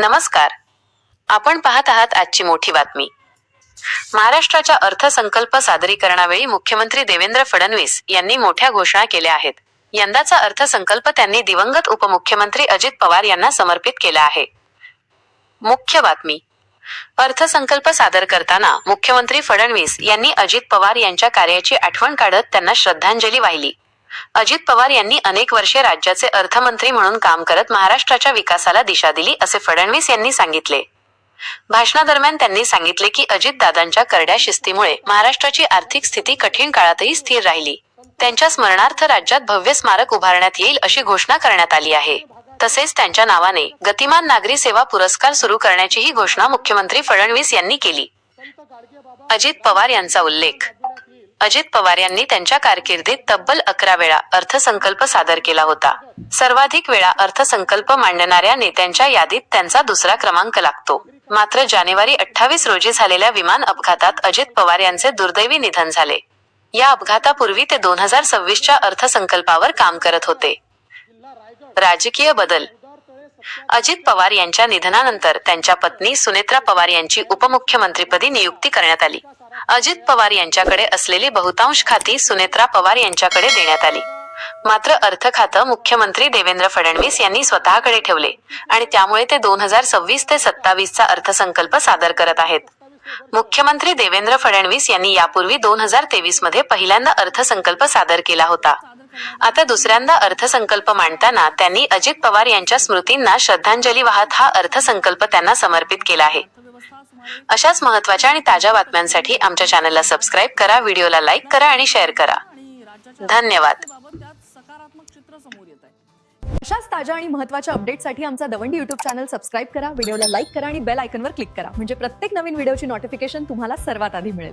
नमस्कार. आपण पाहत आहात आजची मोठी बातमी. महाराष्ट्राच्या अर्थसंकल्प सादरीकरणावेळी मुख्यमंत्री देवेंद्र फडणवीस यांनी मोठ्या घोषणा केल्या आहेत. यंदाचा अर्थसंकल्प त्यांनी दिवंगत उपमुख्यमंत्री अजित पवार यांना समर्पित केला आहे. मुख्य बातमी. अर्थसंकल्प सादर करताना मुख्यमंत्री फडणवीस यांनी अजित पवार यांच्या कार्याची आठवण काढत त्यांना श्रद्धांजली वाहिली. अजित पवार यांनी अनेक वर्षे राज्याचे अर्थमंत्री म्हणून काम करत महाराष्ट्राच्या विकासाला दिशा दिली, असे फडणवीस यांनी सांगितले. भाषणादरम्यान त्यांनी सांगितले की अजितदादांच्या करड्या शिस्तीमुळे महाराष्ट्राची आर्थिक स्थिती कठीण काळातही स्थिर राहिली. त्यांच्या स्मरणार्थ राज्यात भव्य स्मारक उभारण्यात येईल अशी घोषणा करण्यात आली आहे. तसेच त्यांच्या नावाने गतिमान नागरी सेवा पुरस्कार सुरू करण्याचीही घोषणा मुख्यमंत्री फडणवीस यांनी केली. अजित पवार यांचा उल्लेख. अजित पवार यांनी त्यांच्या कारकिर्दीत तब्बल 11 वेळा अर्थसंकल्प सादर केला होता. सर्वाधिक वेळा अर्थसंकल्प मांडणाऱ्या नेत्यांच्या यादीत त्यांचा दुसरा क्रमांक लागतो. मात्र जानेवारी 28 रोजी झालेल्या विमान अपघातात अजित पवार यांचे दुर्दैवी निधन झाले. या अपघातापूर्वी ते 2026च्या अर्थसंकल्पावर काम करत होते. राजकीय बदल. अजित पवार यांच्या निधनानंतर त्यांच्या पत्नी सुनेत्रा पवार यांची उपमुख्यमंत्रीपदी नियुक्ती करण्यात आली. अजित पवार यांच्याकडे असलेली बहुतांश खाती सुनेत्रा पवार यांच्याकडे देण्यात आली. मात्र अर्थ खातं मुख्यमंत्री देवेंद्र फडणवीस यांनी स्वतःकडे ठेवले आणि त्यामुळे ते 2026 ते 27चा अर्थसंकल्प सादर करत आहेत. मुख्यमंत्री देवेंद्र फडणवीस यांनी यापूर्वी 2023 मध्ये पहिल्यांदा अर्थसंकल्प सादर केला होता. आता दुसऱ्यांदा अर्थसंकल्प मांडताना त्यांनी अजित पवार यांच्या स्मृतींना श्रद्धांजली वाहत हा अर्थसंकल्प त्यांना समर्पित केला आहे. अशाच महत्त्वाच्या आणि ताज्या बातम्यांसाठी आमच्या चॅनलला सबस्क्राईब करा, व्हिडिओला लाईक करा आणि शेअर करा. धन्यवाद. अशाच ताज्या आणि महत्त्वाच्या अपडेटसाठी आमचा दवंडी YouTube चॅनल सबस्क्राईब करा, व्हिडिओला लाईक करा आणि बेल आयकॉनवर क्लिक करा, म्हणजे प्रत्येक नवीन व्हिडिओची नोटिफिकेशन तुम्हाला सर्वात आधी मिळेल.